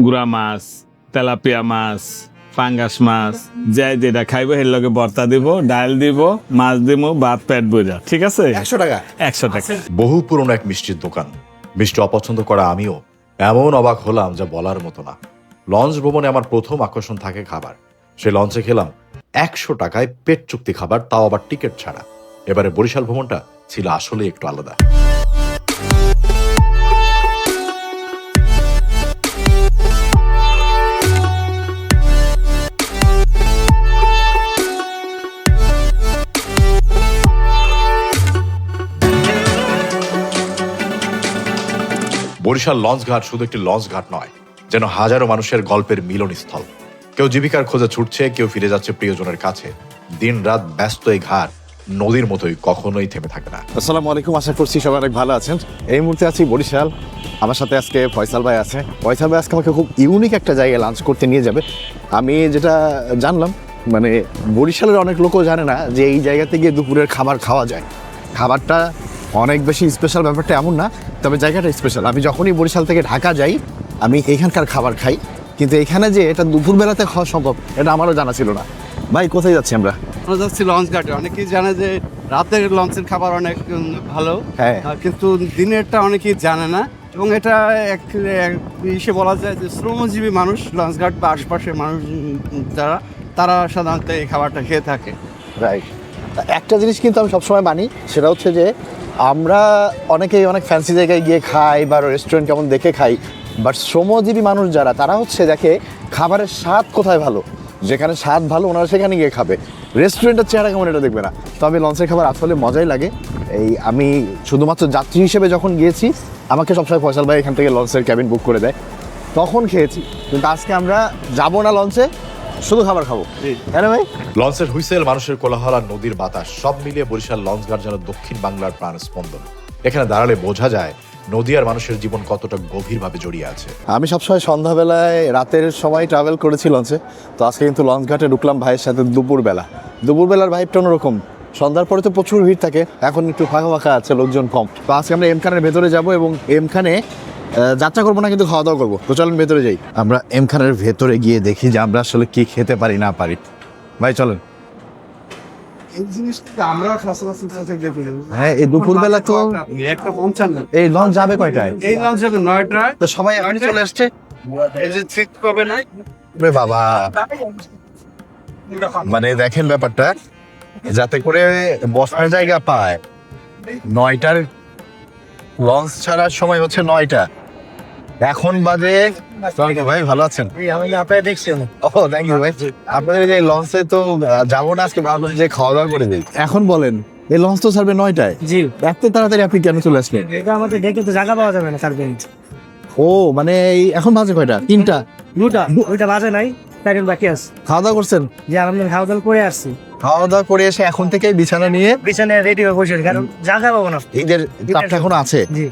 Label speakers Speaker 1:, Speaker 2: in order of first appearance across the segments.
Speaker 1: গুড়া মাছ, তেলাপিয়া মাছ, পাঙ্গাস মাছ, যাই যেটা খাইবো এর লগে ভর্তা দিব, ডাল দিব, মাছ দিব, ভাত পেট বোঝা। ঠিক আছে?
Speaker 2: 100 টাকা।
Speaker 1: 100 টাকা।
Speaker 3: বহু পুরনো এক মিষ্টির দোকান। মিষ্টি অপছন্দ করা আমিও এমন অবাক হলাম যা বলার মতো না। লঞ্চ ভ্রমণে আমার প্রথম আকর্ষণ থাকে খাবার। সে লঞ্চে খেলাম 100 টাকায় পেট চুক্তি খাবার, তাও আবার টিকিট ছাড়া। এবারে বরিশাল ভ্রমণটা ছিল আসলে একটু আলাদা। বরিশাল লঞ্চ ঘাট শুধু একটি লঞ্চ ঘাট নয়, যেন হাজারো মানুষের গল্পের মিলনস্থল। কেউ জীবিকার খোঁজে ছুটছে, কেউ ফিরে যাচ্ছে প্রিয়জনের কাছে। দিন রাত ব্যস্ত এই ঘাট নদীর মতোই কখনোই থেমে থাকে না।
Speaker 2: আসসালামু আলাইকুম, আশা করছি সবাই অনেক ভালো আছেন। এই মুহূর্তে আছি বরিশাল। আমার সাথে আজকে ফয়সাল ভাই আছে। ফয়সাল ভাই আজকে আমাকে খুব ইউনিক একটা জায়গায় লাঞ্চ করতে নিয়ে যাবে। আমি যেটা জানলাম, মানে বরিশালের অনেক লোকও জানে না যে এই জায়গাতে গিয়ে দুপুরের খাবার খাওয়া যায়। খাবারটা অনেক বেশি স্পেশাল, ব্যাপারটা এমন না, তবে জায়গাটা স্পেশাল। আমি যখনই বরিশাল থেকে ঢাকা যাই আমি এইখানকার খাবার খাই, কিন্তু এখানে যে এটা দুপুরবেলাতে খাওয়া সম্ভব এটা আমারও জানা ছিল না। ভাই কোথায় যাচ্ছি আমরা?
Speaker 4: আমরা যাচ্ছি লঞ্চ ঘাটে। অনেকেই জানে যে রাতের লঞ্চের খাবার অনেক ভালো,
Speaker 2: হ্যাঁ।
Speaker 4: কিন্তু দিনেরটা অনেকেই জানে না। এবং এটা এক ইসে বলা যায় যে শ্রমজীবী মানুষ, লঞ্চ ঘাট বা আশপাশের মানুষ যারা, তারা সাধারণত এই খাবারটা খেয়ে থাকে।
Speaker 2: রাইট। একটা জিনিস কিন্তু আমি সবসময় মানি, সেটা হচ্ছে যে আমরা অনেকেই অনেক ফ্যান্সি জায়গায় গিয়ে খাই বা রেস্টুরেন্ট কেমন দেখে খাই, বাট শ্রমজীবী মানুষ যারা, তারা হচ্ছে দেখে খাবারের স্বাদ কোথায় ভালো, যেখানে স্বাদ ভালো ওনারা সেখানে গিয়ে খাবে। রেস্টুরেন্টের চেহারা কেমন এটা দেখবে না। তো আমি লঞ্চের খাবার আসলে মজাই লাগে। এই আমি শুধুমাত্র যাত্রী হিসেবে যখন গিয়েছি, আমাকে সবসময় ফয়সাল ভাই এখান থেকে লঞ্চের ক্যাবিন বুক করে দেয়, তখন খেয়েছি। কিন্তু আজকে আমরা যাবো না লঞ্চে, শুধু খাবার খাবো। হ্যাঁ ভাই।
Speaker 3: লঞ্চের হুইসেল, মানুষের কোলাহল আর নদীর বাতাস সব মিলিয়ে বরিশাল লঞ্চ ঘাট যেন দক্ষিণ বাংলার প্রাণ স্পন্দন। এখানে দাঁড়ালে বোঝা যায় নদী আর মানুষের জীবন কতটা গভীরভাবে জড়িয়ে আছে।
Speaker 2: আমি সবসময় সন্ধ্যাবেলায় রাতের সময় ট্রাভেল করেছি লঞ্চে, তো আজকে কিন্তু লঞ্চ ঘাটে ঢুকলাম ভাইয়ের সাথে দুপুরবেলার ভাইবটা অন্যরকম। সন্ধ্যার পরে তো প্রচুর ভিড় থাকে, এখন একটু ফাঁকা ফাঁকা আছে, লোকজন কম। তো আজকে আমরা এমখানের ভেতরে যাব এবং এমখানে যাত্রা করবো না, কিন্তু খাওয়া দাওয়া করবো। তো চলেন ভেতরে যাই। আমরা এমখানের ভেতরে গিয়ে দেখি যে আমরা আসলে কি খেতে পারি না পারি। ভাই চলেন।
Speaker 4: এই জিনিসটা আমরা
Speaker 2: হ্যাঁ, এই দুপুরবেলা তো
Speaker 4: একটা 55।
Speaker 2: এই লঞ্চ যাবে কয়টায়?
Speaker 4: এই লঞ্চ যাবে 9টায়।
Speaker 2: তো সবাই এখনই চলে আসছে।
Speaker 4: এই যে ঠিক পাবে না।
Speaker 2: রে বাবা, মানে দেখেন ব্যাপারটা, যাতে করে বসার জায়গা পায়। 9টার লঞ্চ ছাড়ার সময় হচ্ছে 9টা, এখন বাজে। ভাই ভালো আছেন?
Speaker 4: আপনারা দেখছেন।
Speaker 2: ও থ্যাংক ইউ ভাই। আপনাদের যে লঞ্চে তো যাবো না আজকে, ভাবলাম যে খাওয়া দাওয়া করে দিই। এখন বলেন, এই লঞ্চ তো ছাড়বে 9টায়,
Speaker 5: জি,
Speaker 2: এত তাড়াতাড়ি আপনি কেন চলে আসলেন?
Speaker 5: এটা আমাদের ডেকে তো জায়গা পাওয়া যাবে না স্যার।
Speaker 2: ও মানে এখন বাজে কয়টা? 3টা।
Speaker 5: দুইটা বাজে নাই, চারজন বাকি আছে।
Speaker 2: খাওয়া দাওয়া করছেন?
Speaker 5: যে আমরা খাওয়া দাওয়া করে আসছি,
Speaker 2: খাওয়া দাওয়া করে এসে এখন থেকেই বিছানা নিয়ে
Speaker 5: বিছানায় রেডি হয়ে বসে আছি, কারণ জায়গা পাবো না।
Speaker 2: ঈদের চাপটা এখন আছে।
Speaker 5: জি,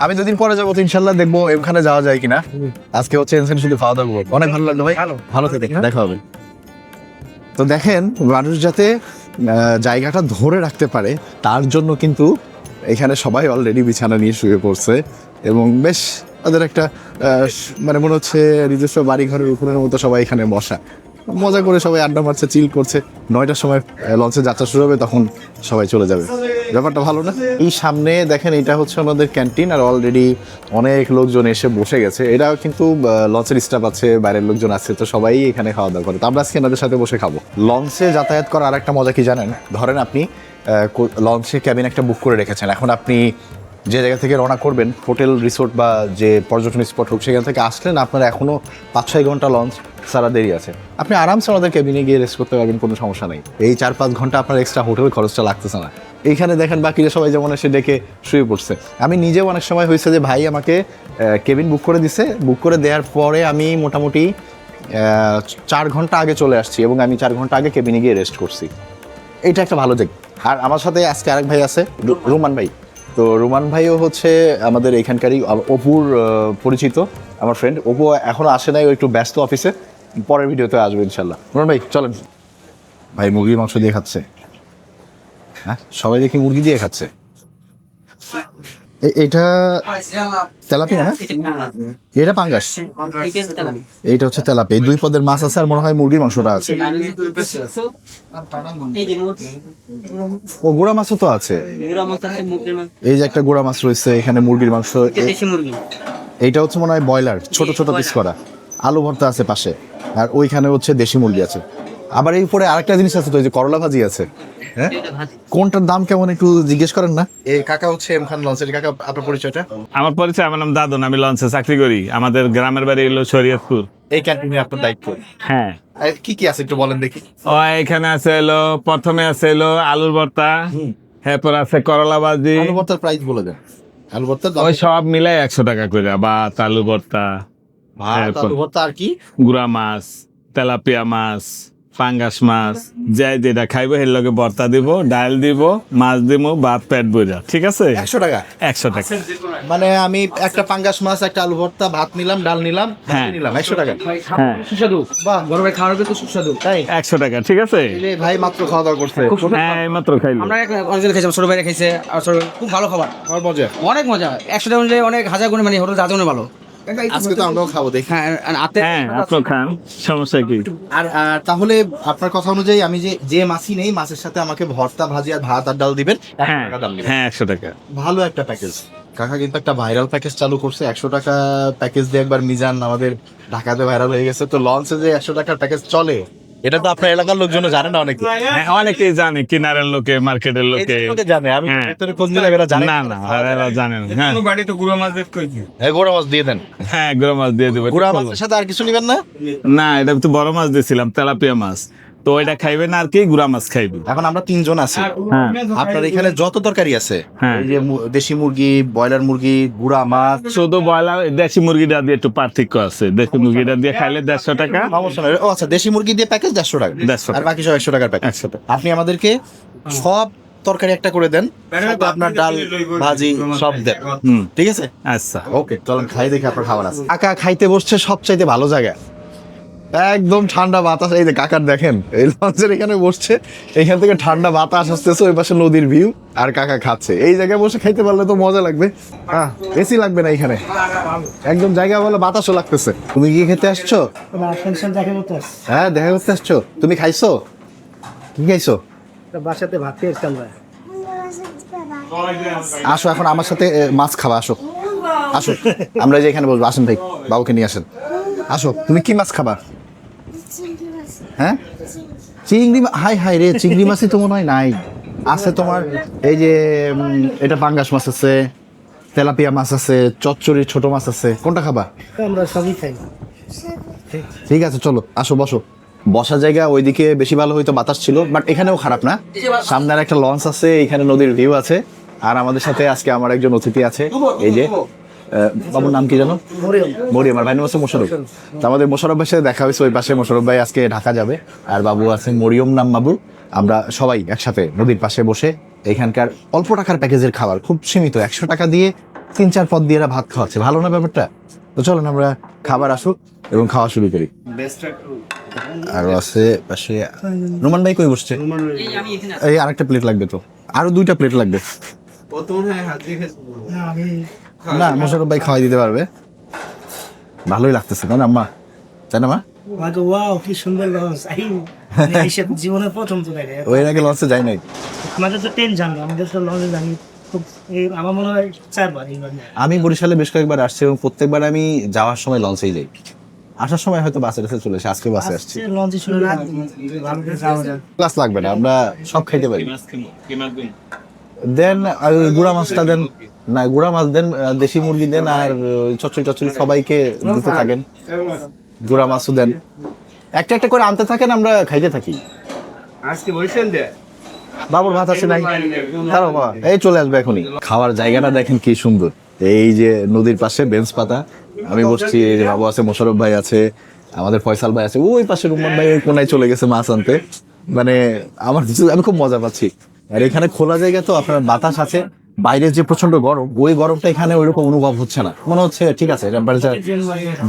Speaker 2: আমি দুদিন পরে যাবো তো, ইনশাল্লাহ দেখবো ওখানে যাওয়া যায় কিনা। আজকে হচ্ছে শুধু খাওয়া দাওয়া করবো। অনেক ভালো লাগলো ভাই। ভালো থেকে দেখা হবে। তো দেখেন, মানুষ যাতে জায়গাটা ধরে রাখতে পারে তার জন্য কিন্তু এখানে সবাই অলরেডি বিছানা নিয়ে শুয়ে পড়ছে এবং বেশ তাদের একটা মানে মনে হচ্ছে নিজস্ব বাড়ি ঘরের উপরের মতো সবাই এখানে বসা, মজা করে সবাই আড্ডা মারছে, চিল করছে। 9টার সময় লঞ্চে যাত্রা শুরু হবে, তখন সবাই চলে যাবে। ব্যাপারটা ভালো না? এই সামনে দেখেন, এটা হচ্ছে আমাদের ক্যান্টিন, আর অলরেডি অনেক লোকজন এসে বসে গেছে। এটা কিন্তু লঞ্চের স্টাফ আছে, বাইরের লোকজন আছে, তো সবাই এখানে খাওয়া দাওয়া করে। তো আমরা আজকে এনাদের সাথে বসে খাবো। লঞ্চে যাতায়াত করার আরেকটা মজা কি জানেন? ধরেন আপনি লঞ্চে ক্যাবিন একটা বুক করে রেখেছেন, এখন আপনি যে জায়গা থেকে রওনা করবেন, হোটেল, রিসোর্ট বা যে পর্যটন স্পট হোক, সেখান থেকে আসলেন, আপনার এখনও 5-6 ঘন্টা লঞ্চ সারা দেরি আছে। আপনি আরামসে আমাদের ক্যাবিনে গিয়ে রেস্ট করতে পারবেন, কোনো সমস্যা নেই। এই 4-5 ঘন্টা আপনার এক্সট্রা হোটেল খরচটা লাগতেছে না। এইখানে দেখেন বাকিরা সবাই যেমন এসে ডেকে শুয়ে পড়ছে। আমি নিজেও অনেক সময় হয়েছে যে ভাই আমাকে কেবিন বুক করে দিছে, বুক করে দেওয়ার পরে আমি মোটামুটি 4 ঘন্টা আগে চলে আসছি এবং আমি 4 ঘন্টা আগে কেবিনে গিয়ে রেস্ট করছি। এইটা একটা ভালো দিক। আর আমার সাথে আজকে আরেক ভাই আছে, রুমান ভাই। তো রুমান ভাইও হচ্ছে আমাদের এখানকারই, অপুর পরিচিত আমার ফ্রেন্ড। অপু এখনো আসে নাই, ও একটু ব্যস্ত অফিসে, পরের ভিডিওতে আসবে ইনশাল্লাহ। রুমান ভাই চলেন। ভাই মুরগির মাংস দিয়ে খাচ্ছে। হ্যাঁ, সবাই দেখি মুরগি দিয়ে খাচ্ছে। এটা তেলাপিয়া না, এটা পাঙ্গাস, এইটা হচ্ছে তেলাপিয়া। এই দুই পদের মাছ আছে আর মনে হয় মুরগির মাংসটা আছে। ও গুড়া মাছও তো আছে, এই যে একটা গুড়া মাছ রয়েছে এখানে, মুরগির মাংস। এইটা হচ্ছে মনে হয় ব্রয়লার, ছোট ছোট পিস করা। আলু ভর্তা আছে পাশে, আর ওইখানে হচ্ছে দেশি মুরগি আছে। আবার এই উপরে আরেকটা জিনিস আছে তো, এই যে করলা ভাজি আছে। হ্যাঁ, কোনটার দাম কেমন একটু জিজ্ঞেস করেন না। এই কাকা হচ্ছে এম খান লঞ্চের কাকা, আপনার পরিচয়টা?
Speaker 1: আমার পরিচয়, আমার নাম দাদন, আমি লঞ্চে চাকরি করি। আমাদের গ্রামের বাড়ি হলো শরীয়তপুর।
Speaker 2: এই ক্যান্টিনে আপনার দায়িত্ব?
Speaker 1: হ্যাঁ।
Speaker 2: আর কি কি আছে একটু বলেন দেখি।
Speaker 1: ও এখানে আছে হলো, প্রথমে আছে হলো আলুর ভর্তা, এরপর আছে করলা ভাজি।
Speaker 2: আলু ভর্তার প্রাইস বলে দেন। আলু ভর্তা
Speaker 1: ওই সব মিলাই 100 টাকা করে, ভাত, আলু ভর্তা,
Speaker 2: ভাত, আলু ভর্তা আর কি?
Speaker 1: গুড়া মাছ, তেলাপিয়া মাছ, পাঙ্গাস মাছ, যাই যেটা খাইবো এর লগে ভর্তা দিব, ডাল দিব, মাছ দিব, ভাত পেট ভরা। ঠিক আছে?
Speaker 2: 100 টাকা?
Speaker 1: 100 টাকা।
Speaker 2: মানে আমি একটা পাঙ্গাস মাছ, একটা আলু ভর্তা, ভাত নিলাম, ডাল নিলাম,
Speaker 1: হ্যাঁ।
Speaker 2: নিলাম 100 টাকা।
Speaker 1: হ্যাঁ,
Speaker 5: সুস্বাদু,
Speaker 2: বাহ,
Speaker 5: গরমের খাওয়ার কিন্তু সুস্বাদু।
Speaker 2: তাই?
Speaker 1: 100 টাকা। ঠিক আছে?
Speaker 2: এই ভাই মাত্র খাওয়া দাওয়া করছে,
Speaker 1: হ্যাঁ, এইমাত্র খাইলো।
Speaker 5: আমরা অরিজিনাল খাইছিলাম, ছোট ভাইরা খাইছে, আর খুব ভালো খাবার,
Speaker 2: আমার মজা।
Speaker 5: অনেক মজা। 100 টাকা অনুযায়ী অনেক হাজার গুণে, মানে হোটেল যাতে ভালো।
Speaker 2: আজকে তো আমরাও খাবো, দেখি।
Speaker 5: হ্যাঁ, আর
Speaker 1: হ্যাঁ, আপনার খান, সমস্যা কি?
Speaker 2: আর তাহলে আপনার কথা অনুযায়ী আমি যে মাছই নেই, মাছের সাথে আমাকে ভর্তা, ভাজি আর ভাত আর ডাল দিবেন, 100
Speaker 1: হ্যাঁ,
Speaker 2: টাকা দাম দিবেন।
Speaker 1: হ্যাঁ, 100 টাকা।
Speaker 2: ভালো একটা প্যাকেজ। কাকা কিন্তু একটা ভাইরাল প্যাকেজ চালু করছে। 100 টাকা প্যাকেজ দিয়ে একবার মিজান আমাদের ঢাকাতে ভাইরাল হয়ে গেছে। তো লঞ্চে যে 100 টাকার প্যাকেজ চলে, এটা তো আপনার এলাকার লোকজন জানে না অনেকে।
Speaker 1: হ্যাঁ, অনেকেই জানে, কিনারের লোকে, মার্কেটের লোকে।
Speaker 2: জানে, আমি
Speaker 1: হ্যাঁ।
Speaker 2: ভেতরে খোঁজ নিলে এরা জানে
Speaker 1: না না, এরা জানে না। হ্যাঁ,
Speaker 2: হ্যাঁ, গুড়া মাছ দিয়ে দেন।
Speaker 1: হ্যাঁ, গুঁড়ো মাছ দিয়ে দেবো।
Speaker 2: গুড়া মাছের সাথে আর কিছু নিবেন না?
Speaker 1: না, এটা তো বড় মাছ দিয়েছিলাম, তেলাপিয়া মাছ। তো এটা খাইবে না আর কি, গুড়া মাছ খাইবে।
Speaker 2: এখন আমরা 3 জন আছি।
Speaker 1: হ্যাঁ,
Speaker 2: আপনার এখানে যত তরকারি আছে,
Speaker 1: হ্যাঁ।
Speaker 2: এই যে দেশি মুরগি, ব্রয়লার মুরগি, গুড়া মাছ,
Speaker 1: শুধু ব্রয়লার, দেশি মুরগিটা দিয়ে একটু পার্থক্য আছে। দেশি মুরগিটা দিয়ে খাইলে 150 টাকা।
Speaker 2: সমস্যা নাই। ও আচ্ছা, দেশি মুরগি দিয়ে প্যাকেজ 150 টাকা,
Speaker 1: 150 টাকা।
Speaker 2: আর বাকি সব 100 টাকার প্যাকেজ।
Speaker 1: 100 টাকা।
Speaker 2: আপনি আমাদেরকে সব তরকারি একটা করে দেন, সাথে আপনার ডাল, ভাজি সব দেন।
Speaker 1: হুম,
Speaker 2: ঠিক আছে?
Speaker 1: আচ্ছা।
Speaker 2: ওকে, চলেন খাই দেখি আপনার খাবার আছে। কাকা খাইতে বসছে সবচাইতে ভালো জায়গা, একদম ঠান্ডা বাতাস। এই যে কাকার দেখেন, এই লঞ্চের এখানে বসছে, এখান থেকে ঠান্ডা বাতাস আসতেছে, ওই পাশে নদীর ভিউ, আর কাকা খাচ্ছে। এই জায়গায় বসে খাইতে পারলে তো মজা লাগবে। এসি লাগবে না এখানে, একদম জায়গা ভালো, বাতাসও লাগতেছে। তুমি কি খেতে আসছো? হ্যাঁ, দেখা করতে আসছো। তুমি খাইছো? কি খাইছো?
Speaker 5: বাসাতে ভাত খেয়েছি আমরা।
Speaker 2: আসো, এখন আমার সাথে মাছ খাবা, আসো আসো, আমরা যে এখানে বসবো। আসেন ভাই, বাবুকে নিয়ে আসেন। আসো, তুমি কি মাছ খাবা? হ্যাঁ, চিংড়ি মাছ। হাই হাই রে, চিংড়ি মাছই তো মনে হয় নাই। আছে তোমার এই যে এটা পাঙ্গাস মাছ আছে, তেলাপিয়া মাছ আছে, চচ্চড়ি ছোট মাছ আছে। কোনটা খাবা?
Speaker 5: আমরা সবই খাই।
Speaker 2: ঠিক আছে, চলো আসো, বসো। বসার জায়গা ওইদিকে বেশি ভালো হয়তো, বাতাস ছিল, বাট এখানেও খারাপ না। সামনে আর একটা লঞ্চ আছে, এখানে নদীর ভিউ আছে। আর আমাদের সাথে আজকে আমার একজন অতিথি আছে, এই যে বাবুর নাম কি জানো? মরিয়ম। আর ভাই নাম হচ্ছে মোশারফ। তো আমাদের মোশারফ ভাইয়ের সাথে দেখা হয়েছে ওই পাশে। মোশারফ ভাই আজকে ঢাকা যাবে, আর বাবু আছে মরিয়ম নাম বাবু। আমরা সবাই একসাথে নদীর পাশে বসে এখানকার অল্প টাকার প্যাকেজের খাবার, খুব সীমিত 100 টাকা দিয়ে 3-4 পদ দিয়ে এরা ভাত খাওয়াচ্ছে। ভালো না ব্যাপারটা? তো চলুন আমরা খাবার আসুক এবং খাওয়া শুরু করি। আরো আছে পাশে। রোমান ভাই কই বসছে? এই আরেকটা প্লেট লাগবে তো, আরো 2টা প্লেট লাগবে। না, মোশারফ ভাই খাওয়াই দিতে পারবে। ভালোই লাগতেছে না আম্মা, তাই না মা?
Speaker 5: ওয়াও, কি সুন্দর লঞ্চ। এইসব জীবনের প্রথম তো লাগে।
Speaker 2: ওই আগে লঞ্চে যাই নাই।
Speaker 5: আমাদের তো ট্রেন জানবো, আমাদের তো লঞ্চে জানি খুব। আমার মনে হয় 4 বার এইবার।
Speaker 2: আমি বরিশালে বেশ কয়েকবার আসছি এবং প্রত্যেকবার আমি যাওয়ার সময় লঞ্চেই যাই, আসার সময় হয়তো বাসে টাসে চলে আসে। আজকে বাসে আসছি।
Speaker 5: লঞ্চে শুনে ভালো করে যাওয়া যায়।
Speaker 2: ক্লাস লাগবে না, আমরা সব খাইতে পারি। দেন গুড়া মাছটা দেন না, গুড়া মাছ দেন, দেশি মুরগি দেন, আর চচ্চড়ি টচ্চড়ি সবাইকে দিতে থাকেন। গুড়া মাছও দেন, একটা একটা করে আনতে থাকেন, আমরা খাইতে থাকি।
Speaker 4: আজকে বলছেন যে
Speaker 2: বাবুর ভাত আছে নাই? দাঁড়াও বাবা, এই চলে আসবে এখনই। খাওয়ার জায়গাটা দেখেন কি সুন্দর, এই যে নদীর পাশে বেঞ্চ পাতা, আমি বসছি, এই যে বাবু আছে, মোশারফ ভাই আছে, আমাদের ফয়সাল ভাই আছে, ওই পাশে রুম্মান ভাই ওই কোনায় চলে গেছে মাছ আনতে। মানে আমি খুব মজা পাচ্ছি। আর এখানে খোলা জায়গা তো, আপনার বাতাস আছে, বাইরে যে প্রচন্ড গরম, ওই গরমটা এখানে ওইরকম অনুভব হচ্ছে না। মনে হচ্ছে ঠিক আছে, টেম্পারেচার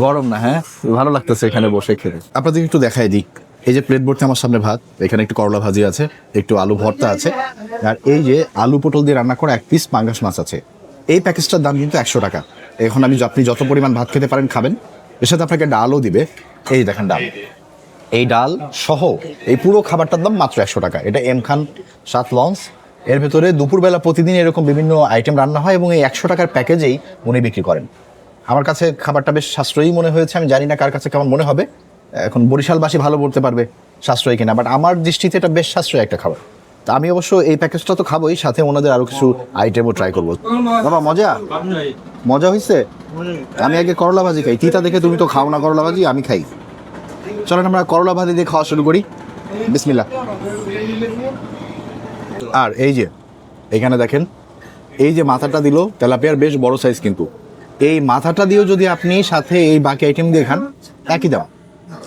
Speaker 2: গরম না। হ্যাঁ, ভালো লাগতেছে এখানে বসে খেতে। আপনাদের একটু দেখাই দিই, এই যে প্লেট ভর্তি আমার সামনে ভাত, এখানে একটু করলা ভাজি আছে, একটু আলু ভর্তা আছে, আর এই যে আলু পটল দিয়ে রান্না করা 1 পিস পাঙ্গাস মাছ আছে। এই প্যাকেজটার দাম কিন্তু 100 টাকা। এখন আপনি যত পরিমাণ ভাত খেতে পারেন খাবেন, এর সাথে আপনাকে ডালও দিবে। এই দেখেন ডাল, এই ডাল সহ এই পুরো খাবারটার দাম মাত্র 100 টাকা। এটা এম খান 7 লঞ্চ, এর ভেতরে দুপুরবেলা প্রতিদিন এরকম বিভিন্ন আইটেম রান্না হয় এবং এই 100 টাকার প্যাকেজেই উনি বিক্রি করেন। আমার কাছে খাবারটা বেশ সাশ্রয়ী মনে হয়েছে, আমি জানি না কার কাছে কেমন মনে হবে। এখন বরিশালবাসী ভালো বলতে পারবে সাশ্রয়ী কিনা, বাট আমার দৃষ্টিতে এটা বেশ সাশ্রয়ী একটা খাবার। তা আমি অবশ্য এই প্যাকেজটা তো খাবোই, সাথে ওনাদের আরও কিছু আইটেমও ট্রাই করবো। বাবা মজা হয়েছে? আমি আগে করলা ভাজি খাই, তিতা দেখে তুমি তো খাও না করলা ভাজি, আমি খাই। চলেন আমরা করলা ভাজি দিয়ে খাওয়া শুরু করি। বিসমিল্লাহ। আর এই যে এখানে দেখেন, এই যে মাথাটা দিল তেলাপিয়ার, বেশ বড় সাইজ কিন্তু। এই মাথাটা দিয়েও যদি আপনি সাথে এই বাকি আইটেম দিয়ে খান, একই দাম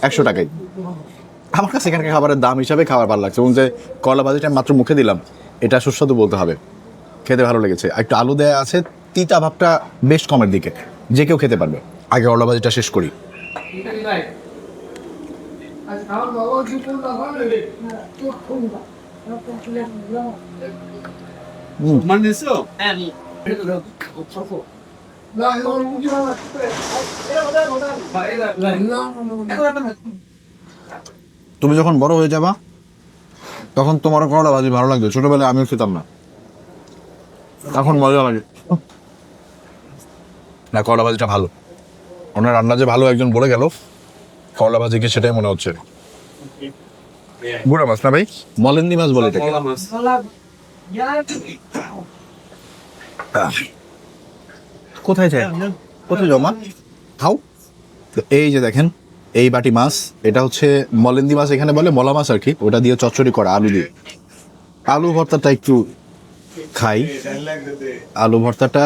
Speaker 2: 100 টাকায়। আমার কাছে এখানকার খাবারের দাম হিসাবে খাবার ভালো লাগছে, এবং যে করলা ভাজিটা মাত্র মুখে দিলাম, এটা সুস্বাদু বলতে হবে, খেতে ভালো লেগেছে। একটু আলু দেয়া আছে, তিতা ভাবটা বেশ কমের দিকে, যে কেউ খেতে পারবে। আগে করলা ভাজিটা শেষ করি। তুমি যখন বড় হয়ে যাবা তখন তোমারও করলা ভাজি ভালো লাগবে, ছোটবেলায় আমিও খেতাম না, এখন মজা লাগে। না, করলা ভাজিটা ভালো, ওনার রান্না যে ভালো একজন বলে গেল, করলা ভাজিকে সেটাই মনে হচ্ছে। বুড়া মাছ না ভাই, মলেন্দি মাছ বলে এটাকে। কোথায় যায়, কোথায় জমা খাও। তো এই যে দেখেন, এই বাটি মাছ, এটা হচ্ছে মলেন্দি মাছ, এখানে বলে মলা মাছ আর কি। ওটা দিয়ে চচ্চড়ি করা, আলু দিয়ে। আলু ভর্তাটা একটু খাই। আলু ভর্তাটা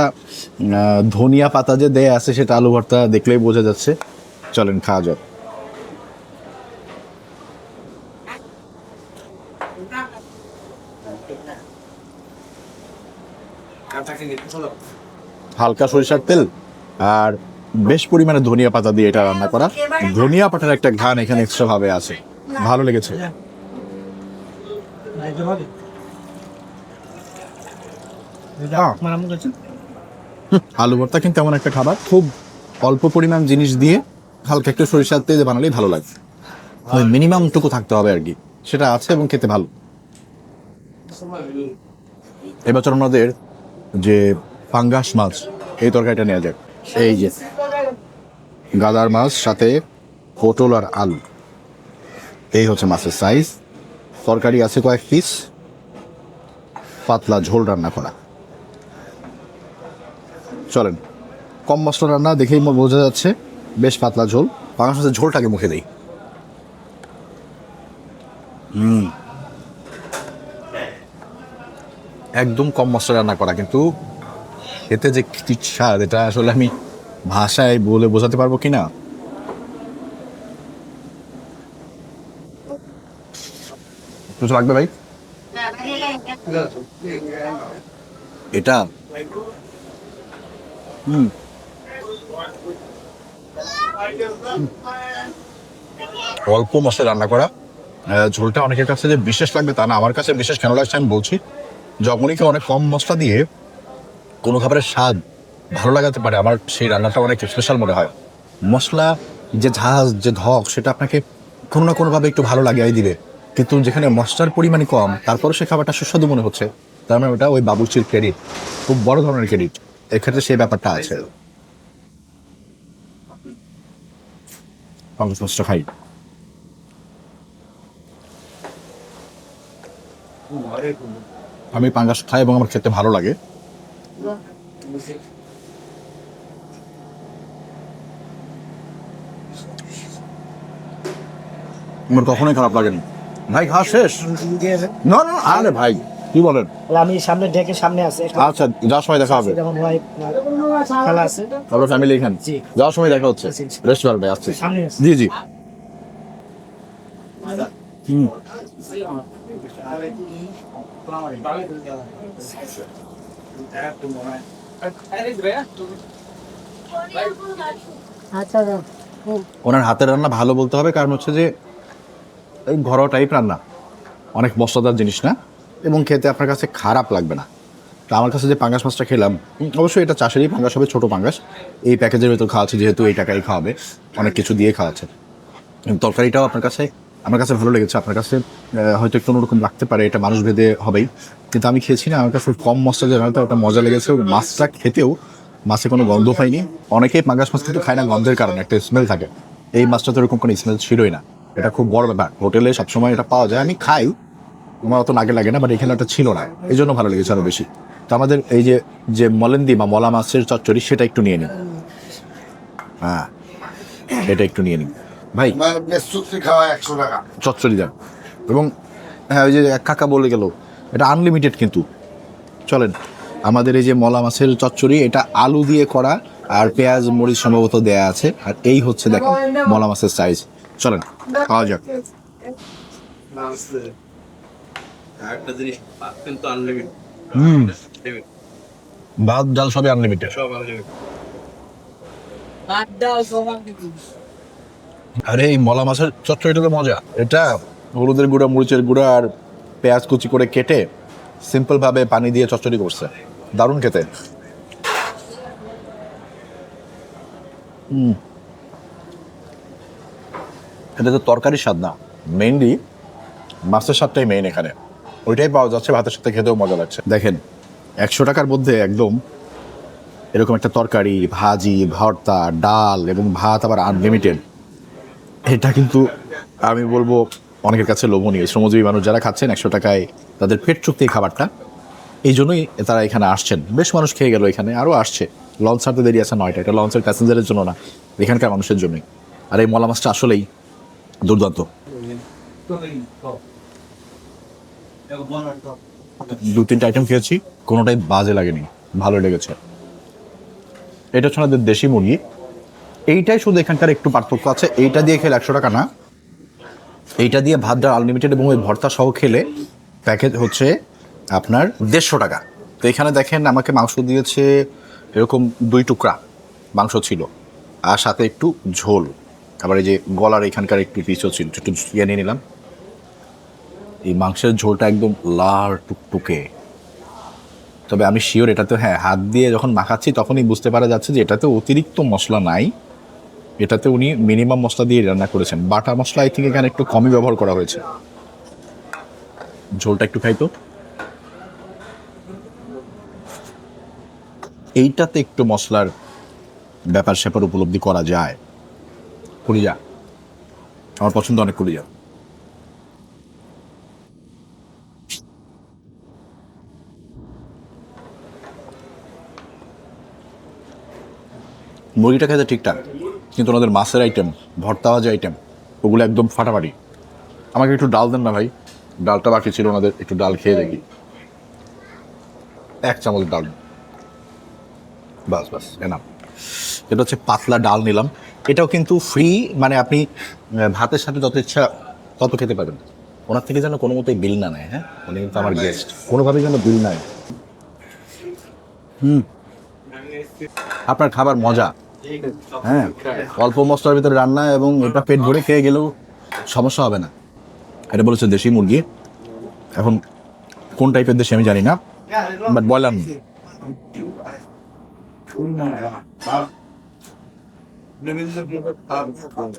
Speaker 2: ধনিয়া পাতা যে দেয়া আছে, সেটা আলু ভর্তা দেখলেই বোঝা যাচ্ছে। চলেন খাওয়া যাক। হালকা সরিষার তেল আর বেশ পরিমাণে ধনিয়া পাতা দিয়ে এটা রান্না করা। ধনিয়া পাতার একটা ঘ্রাণ এখানে এক্সট্রা ভাবে আছে, ভালো লেগেছে। আলু ভর্তা কিন্তু এমন একটা খাবার, খুব অল্প পরিমাণ জিনিস দিয়ে হালকা একটু সরিষার তেল বানালেই ভালো লাগে। ওই মিনিমাম টুকু থাকতে হবে আর কি, সেটা আছে এবং খেতে ভালো। এবছর আমাদের যে পাঙ্গাস মাছ, এই তরকারিটা নেওয়া যাক। এই যে গাদার মাছ, সাথে পটল আর আলু, এই হচ্ছে মাছের সাইজ। তরকারি আছে কয়েক পিস, পাতলা ঝোল রান্না করা। চলেন, কম মশলা রান্না দেখেই বোঝা যাচ্ছে, বেশ পাতলা ঝোল। পাঙ্গাস মাছের ঝোলটাকে মুখে দেই। একদম কম মশলা রান্না করা, কিন্তু এতে যে কি স্বাদ, এটা আসলে আমি ভাষায় বলে বোঝাতে পারবো কিনা। কিছু লাগবে ভাই? এটা অল্প মশলা রান্না করা, ঝোলটা অনেকের কাছে যে বিশেষ লাগবে তা না। আমার কাছে বিশেষ কেন লাগছে আমি বলছি, যখনই কেউ অনেক কম মশলা দিয়ে কোনো খাবারের স্বাদ ভালো লাগাতে পারে, আমার সেই রান্নাটা অনেক স্পেশাল মনে হয়। মশলা যে ঝাঁজ, যে ধক, সেটা আপনাকে কোনো না কোনোভাবে একটু ভালো লাগিয়ে দিবে, কিন্তু যেখানে মশলার পরিমাণই কম, তারপরও সে খাবারটা সুস্বাদু মনে হচ্ছে, তার মানে ওটা ওই বাবুর্চির ক্রেডিট, খুব বড় ধরনের ক্রেডিট। এক্ষেত্রে সেই ব্যাপারটা আছে। পাঙ্গাস মাছটা খাই। আমি পাঙ্গাস খাই এবং আমার খেতে ভালো লাগে। আমার কখনোই খারাপ লাগেনি ভাই। খাওয়া শেষ? না না, আরে ভাই কি বলেন?
Speaker 5: আমি সামনে ডেকে সামনে আছে।
Speaker 2: আচ্ছা, যাওয়ার সময় দেখা হবে।
Speaker 5: যেমন ওয়াইফ খেলা আছে,
Speaker 2: তারপর ফ্যামিলি এখানে
Speaker 5: জি।
Speaker 2: যাওয়ার সময় দেখা হচ্ছে রেস্টুরেন্টে। আসছি,
Speaker 5: সামনে আছে।
Speaker 2: জি জি।
Speaker 5: আচ্ছা,
Speaker 2: ওনার হাতের রান্না ভালো বলতে হবে, কারণ হচ্ছে যে এই ঘরোয়া টাইপ রান্না, অনেক মশলাদার জিনিস না, এবং খেতে আপনার কাছে খারাপ লাগবে না। তো আমার কাছে যে পাঙ্গাস মাছটা খেলাম, অবশ্যই এটা চাষেরই পাঙ্গাস হবে, ছোটো পাঙ্গাস। এই প্যাকেজের ভেতর খাওয়াচ্ছে, যেহেতু এই টাকাই খাওয়াবে, অনেক কিছু দিয়ে খাওয়াচ্ছে। তরকারিটাও আপনার কাছে, আমার কাছে ভালো লেগেছে। আপনার কাছে হয়তো একটু অন্যরকম লাগতে পারে, এটা মানুষ ভেদে হবেই, কিন্তু আমি খেয়েছি না, আমার কাছে কম মশলা দিয়ে হয়তো ওটা মজা লেগেছে। মাছটা খেতেও মাছে কোনো গন্ধ পাইনি। অনেকেই পাঙ্গাস মাছ কিন্তু খায় না গন্ধের কারণে, একটা স্মেল থাকে। এই মাছটা তো এরকম কোনো স্মেল ছিলই না। এটা খুব বড় ব্যাপার, হোটেলে সবসময় এটা পাওয়া যায়, আমি খাই, আমার অত নাকে লাগে না, বাট এখানে ওটা ছিল না, এই জন্য ভালো লেগেছে আরো বেশি। তো আমাদের এই যে মলেন্দি বা মলা মাছের চচ্চড়ি, সেটা একটু নিয়ে নিন। হ্যাঁ, এটা একটু নিয়ে নিন ভাই। চচ্চড়ি দেন। এবং হ্যাঁ, ওই যে এক কাকা বলে গেল, এটা আনলিমিটেড কিন্তু। চলেন, আমাদের এই যে মলা মাছের চচ্চড়ি, এটা আলু দিয়ে করা, আর পেঁয়াজ মরিচ সম্ভবত দেয়া আছে। আর এই হচ্ছে দেখেন মলা মাছের সাইজ। চলেন খাওয়া যাক। ভাত ডাল সবই আনলিমিটেড। আরে এই মলা মাছের চচ্চড়িটা তো মজা। এটা হলুদের গুঁড়া, মরিচের গুঁড়া আর পেঁয়াজ কুচি করে কেটে সিম্পল ভাবে পানি দিয়ে চচ্চড়ি করছে, দারুণ খেতে। এটা তো তরকারির স্বাদ না, মেইনলি মাছের স্বাদটাই মেইন এখানে, ওইটাই পাওয়া যাচ্ছে। ভাতের সাথে খেতেও মজা লাগছে। দেখেন 100 টাকার মধ্যে একদম এরকম একটা তরকারি, ভাজি, ভর্তা, ডাল এবং ভাত আবার আনলিমিটেড, এটা কিন্তু আমি বলবো অনেকের কাছে লোভনীয়। শ্রমজীবী মানুষ যারা খাচ্ছেন 100 টাকায় তাদের পেট চুক্তি এই খাবারটা, এই জন্যই তারা এখানে আসছেন। বেশ মানুষ খেয়ে গেল, এখানে আরও আসছে। লঞ্চ ছাড়তে দেরি আছে 9টা, এটা লঞ্চের প্যাসেঞ্জারের জন্য না, এখানকার মানুষের জন্যই। আর এই মলা মাছটা আসলেই দুর্দান্ত। 2-3টা আইটেম খেয়েছি, কোনোটাই বাজে লাগেনি, ভালো লেগেছে। এটা হচ্ছে আমাদের দেশি মুরগি, এইটাই শুধু এখানকার একটু পার্থক্য আছে। এইটা দিয়ে খেলে 100 টাকা না, এইটা দিয়ে ভাত ডাল আনলিমিটেড এবং ওই ভর্তা সহ খেলে প্যাকেজ হচ্ছে আপনার 150 টাকা। তো এখানে দেখেন আমাকে মাংস দিয়েছে এরকম 2 টুকরা মাংস ছিল, আর সাথে একটু ঝোল, আবার এই যে গলার এখানকার একটু পিসও ছিল, একটু ইয়ে নিয়ে নিলাম। এই মাংসের ঝোলটা একদম লাল টুকটুকে। তবে আমি শিওর এটা তো, হ্যাঁ, হাত দিয়ে যখন মাখাচ্ছি তখনই বুঝতে পারা যাচ্ছে যে এটাতে অতিরিক্ত মশলা নাই, এটাতে উনি মিনিমাম মশলা দিয়ে রান্না করেছেন। বাটা মশলা আই থিঙ্ক এখানে একটু কমই ব্যবহার করা হয়েছে। ঝোলটা একটু খাই তো। এইটাতে একটু মশলার ব্যাপার স্যাপার উপলব্ধি করা যায়। কলিজা আমার পছন্দ, অনেক কলিজা। মুরগিটা খেতে ঠিকঠাক, কিন্তু ওনাদের মাছের আইটেম, ভর্তা ভাজা আইটেম, ওগুলো একদম ফাটাফাটি। আমাকে একটু ডাল দেন না ভাই, ডালটা বাকি ছিল ওনাদের, একটু ডাল খেয়ে দেখি। 1 চামচ ডাল, বাস বাস এনাফ। এটা হচ্ছে পাতলা ডাল নিলাম, এটাও কিন্তু ফ্রি, মানে আপনি ভাতের সাথে যত ইচ্ছা তত খেতে পারবেন। ওনার থেকে যেন কোনো মতোই বিল না নেয়। হ্যাঁ, উনি কিন্তু আমার গেস্ট, কোনোভাবেই যেন বিল নেয়। আপনার খাবার মজা, হ্যাঁ, অল্প মশলার ভিতরে রান্না, এবং এটা পেট ভরে খেয়ে গেলেও সমস্যা হবে না। এটা বলেছে দেশি মুরগি, এখন কোন টাইপের দেশি আমি জানি না, বাট ব্রয়লার।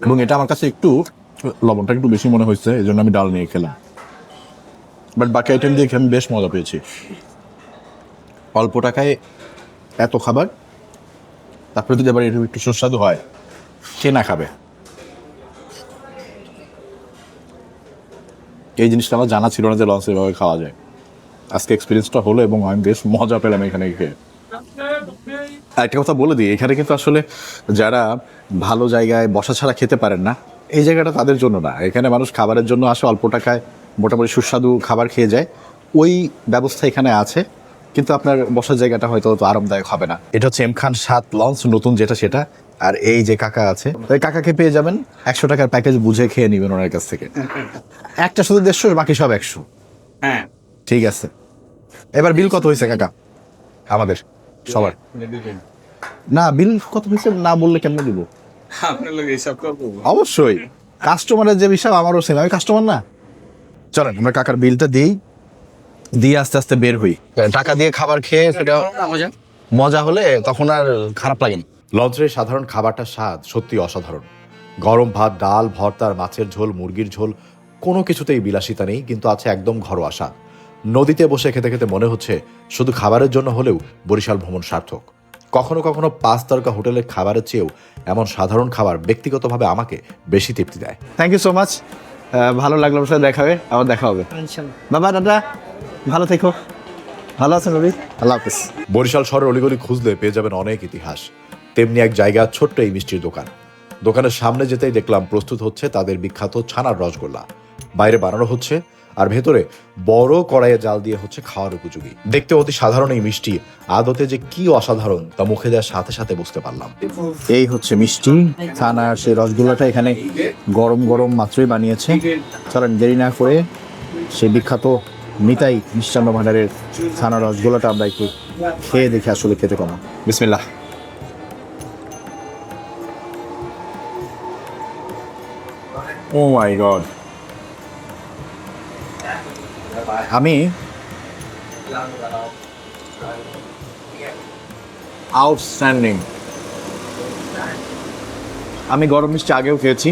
Speaker 2: এবং এটা আমার কাছে একটু লবণটা একটু বেশি মনে হয়েছে, এই জন্য আমি ডাল নিয়ে খেলাম। বাট বাকি আইটেম দিয়ে আমি বেশ মজা পেয়েছি। অল্প টাকায় এত খাবার, তারপরে যদি আবার একটু সুস্বাদু হয়, কে না খাবে? এই জিনিসটা আমার জানা ছিল না যে লঞ্চে এভাবে খাওয়া যায়। আজকে এক্সপিরিয়েন্সটা হলো এবং আমি বেশ মজা পেলাম এখানে খেয়ে। একটা কথা বলে দিই, এখানে কিন্তু আসলে যারা ভালো জায়গায় বসা ছাড়া খেতে পারেন না, এই জায়গাটা তাদের জন্য না। এখানে মানুষ খাবারের জন্য আসে, অল্প টাকায় মোটামুটি সুস্বাদু খাবার খেয়ে যায়, ওই ব্যবস্থা এখানে আছে। কিন্তু আপনার বসার জায়গাটা হয়তো অত আরামদায়ক হবে না। এটা হচ্ছে এম খান 7 লঞ্চ, নতুন যেটা সেটা। আর এই যে কাকা আছে, ওই কাকাকে পেয়ে যাবেন 100 টাকার প্যাকেজ বুঝে খেয়ে নেবেন ওনার কাছ থেকে। একটা শুধু 150, বাকি সব 100।
Speaker 1: হ্যাঁ,
Speaker 2: ঠিক আছে। এবার বিল কত হয়েছে কাকা আমাদের সবার? না, বিল কত হয়েছে না বললে কেমনে দিব?
Speaker 1: আপনার লোক এইসব করবো?
Speaker 2: অবশ্যই, কাস্টমারের যে বিষয় আমারও সেম, আমি কাস্টমার না। চলেন আমরা কাকার বিলটা দিই, দিয়ে আস্তে আস্তে বের হই। টাকা দিয়ে খাবার খেয়ে সেটা মজা হলে তখন আর খারাপ লাগে না।
Speaker 3: লঞ্চের সাধারণ খাবারটার স্বাদ সত্যি অসাধারণ। গরম ভাত, ডাল, ভর্তা, মাছের ঝোল, মুরগির ঝোল, কোনো কিছুতেই বিলাসিতা নেই, কিন্তু আছে একদম ঘরোয়া স্বাদ। নদীতে বসে খেতে খেতে মনে হচ্ছে শুধু খাবারের জন্য হলেও বরিশাল ভ্রমণ সার্থক। কখনো কখনো 5 তারকা হোটেলের খাবারের চেয়েও এমন সাধারণ খাবার ব্যক্তিগতভাবে আমাকে বেশি তৃপ্তি দেয়।
Speaker 2: থ্যাংক ইউ সো মাচ, ভালো লাগলো, আপনার সাথে দেখা হবে, আবার দেখা হবে।
Speaker 5: ইনশাল্লাহ।
Speaker 2: বাবা দাদা ভালো থেকো। ভালো আছেন রবি? আল্লাহ হাফিজ।
Speaker 3: বরিশাল শহরের অলিগলি খুঁজলে পেয়ে যাবেন অনেক ইতিহাস। তেমনি এক জায়গা, ছোট্ট এই মিষ্টির দোকান। দোকানের সামনে যেতেই দেখলাম প্রস্তুত হচ্ছে তাদের বিখ্যাত ছানার রসগোল্লা। বাইরে বানানো হচ্ছে আর ভেতরে বড় কড়াইয়ে জাল দিয়ে হচ্ছে খাওয়ার উপযোগী। দেখতে অতি সাধারণ এই মিষ্টি আদতে যে কি অসাধারণ তা মুখে দেওয়ার সাথে সাথে বুঝতে পারলাম।
Speaker 2: এই হচ্ছে মিষ্টি ছানার সেই রসগোল্লাটা এখানে গরম গরম মাত্রই বানিয়েছে। চলেন দেরি না করে সেই বিখ্যাত নিতাই মিষ্টান্ন ভাণ্ডারের ছানার রসগোল্লাটা আমরা একটু খেয়ে দেখি আসলে খেতে কেমন। বিসমিল্লাহ। ও মাই গড, আমি আউটস্ট্যান্ডিং। আমি গরম মিষ্টি আগেও খেয়েছি,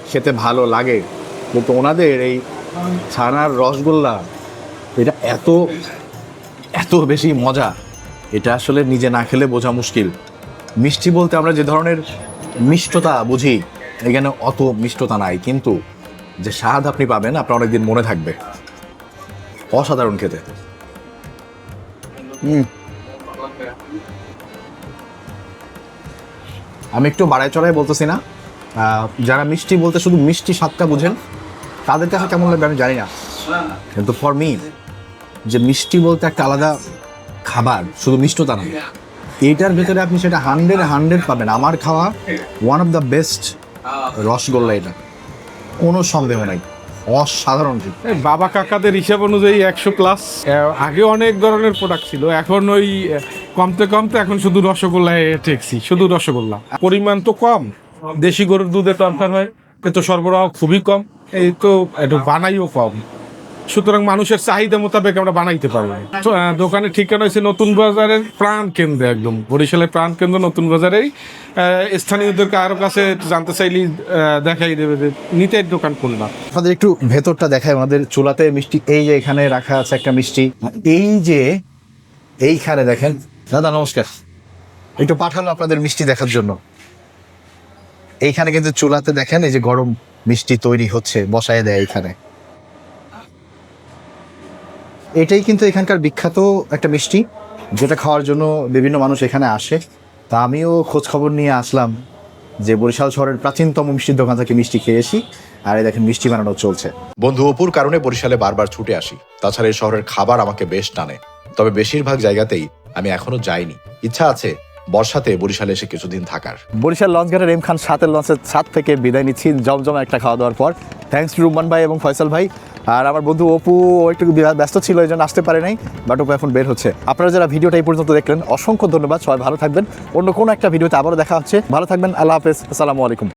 Speaker 2: খেতে ভালো লাগে, কিন্তু ওনাদের এই ছানার রসগোল্লা এটা এত এত বেশি মজা, এটা আসলে নিজে না খেলে বোঝা মুশকিল। মিষ্টি বলতে আমরা যে ধরনের মিষ্টতা বুঝি, এখানে অত মিষ্টতা নাই, কিন্তু যে স্বাদ আপনি পাবেন আপনার অনেকদিন মনে থাকবে। অসাধারণ খেতে। আমি একটু বাড়ায় চড়াই বলতেছি না, যারা মিষ্টি বলতে শুধু মিষ্টি স্বাদটা বুঝেন তাদের কাছে কেমন লাগবে আমি জানি না, কিন্তু ফর মি যে মিষ্টি বলতে একটা আলাদা খাবার, শুধু মিষ্টতা না, এইটার ভেতরে আপনি সেটা 100 পাবেন। আমার খাওয়া one of the best rasgulla, এটা কোনো সন্দেহ নাই, অসাধারণ।
Speaker 6: বাবা কাকাদের হিসাব অনুযায়ী 100+। আগে অনেক ধরনের প্রোডাক্ট ছিল, এখন ওই কমতে কমতে এখন শুধু রসগোল্লায় ঠেকছি, শুধু রসগোল্লা। পরিমাণ তো কম, দেশি গরুর দুধে দরকার হয়, কিন্তু সরবরাহ খুবই কম, এই তো একটু বানাইও কম, সুতরাং মানুষের চাহিদা মোতাবেক আমরা বানাইতে পারবো। দোকানের ঠিকানা হয়েছে নতুন বাজারের প্রাণ কেন্দ্রে, একদম বরিশালের প্রাণ কেন্দ্র নতুন বাজারেই। স্থানীয়দের কারো কাছে জানতে চাইলেই দেখাই দেবে যে নিতের দোকান কোনটা।
Speaker 2: আপনাদের একটু ভেতরটা দেখায়, ওনাদের চুলাতে মিষ্টি এই যে এখানে রাখা আছে একটা মিষ্টি, এই যে এইখানে দেখেন। দাদা নমস্কার, একটু পাঠালো আপনাদের মিষ্টি দেখার জন্য। এইখানে কিন্তু চুলাতে দেখেন এই যে গরম মিষ্টি তৈরি হচ্ছে, বসায় দেয় এইখানে। এটাই কিন্তু এখানকার বিখ্যাত একটা মিষ্টি, যেটা খাওয়ার জন্য বিভিন্ন মানুষ এখানে আসে। তা আমিও খোঁজ খবর নিয়ে আসলাম যে বরিশাল শহরের প্রাচীনতম মিষ্টির দোকান থেকে মিষ্টি খেয়েছি, আর এই দেখেন মিষ্টি বানানো চলছে।
Speaker 3: বন্ধু অপুর কারণে বরিশালে বারবার ছুটে আসি। তাছাড়া এই শহরের খাবার আমাকে বেশ টানে, তবে বেশিরভাগ জায়গাতেই আমি এখনো যাইনি। ইচ্ছা আছে বর্ষাতে বরিশালে এসে কিছুদিন থাকার।
Speaker 2: বরিশাল লঞ্চঘাটের এম খান সাতের লঞ্চের ছাদ থেকে বিদায় নিচ্ছি জমজমা একটা খাওয়া দাওয়ার পর। থ্যাঙ্কস টু রুম্মান ভাই এবং ফয়সাল ভাই। আর আমার বন্ধু অপু একটু ব্যস্ত ছিল, এই জন্য আসতে পারে নাই, বাট অপু এখন বের হচ্ছে। আপনারা যারা ভিডিওটা এই পর্যন্ত দেখলেন অসংখ্য ধন্যবাদ। সবাই ভালো থাকবেন, অন্য কোনো একটা ভিডিওতে আবারও দেখা হচ্ছে। ভালো থাকবেন, আল্লাহ হাফেজ, আসসালামু আলাইকুম।